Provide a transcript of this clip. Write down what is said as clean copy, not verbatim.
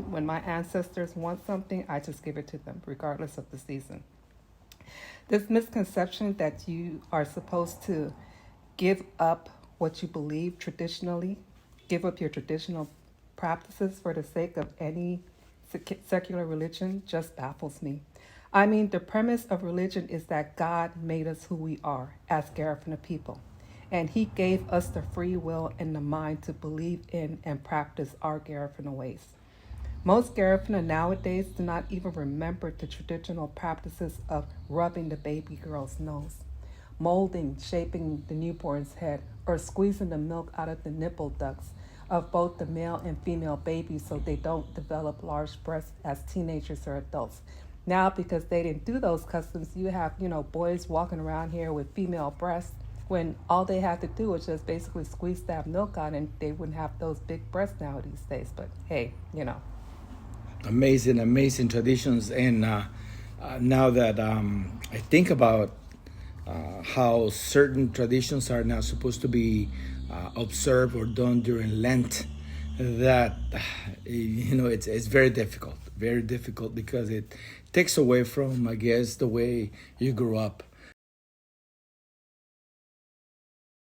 When my ancestors want something, I just give it to them, regardless of the season. This misconception that you are supposed to give up what you believe traditionally, give up your traditional practices for the sake of any secular religion just baffles me. I mean, the premise of religion is that God made us who we are as Garifuna people, and He gave us the free will and the mind to believe in and practice our Garifuna ways. Most Garifuna nowadays do not even remember the traditional practices of rubbing the baby girl's nose, molding, shaping the newborn's head, or squeezing the milk out of the nipple ducts of both the male and female babies so they don't develop large breasts as teenagers or adults. Now, because they didn't do those customs, you have, boys walking around here with female breasts when all they have to do is just basically squeeze that milk out and they wouldn't have those big breasts now these days. But hey. Amazing, amazing traditions. And now that I think about how certain traditions are now supposed to be observed or done during Lent, that it's very difficult because it takes away from, I guess, the way you grew up.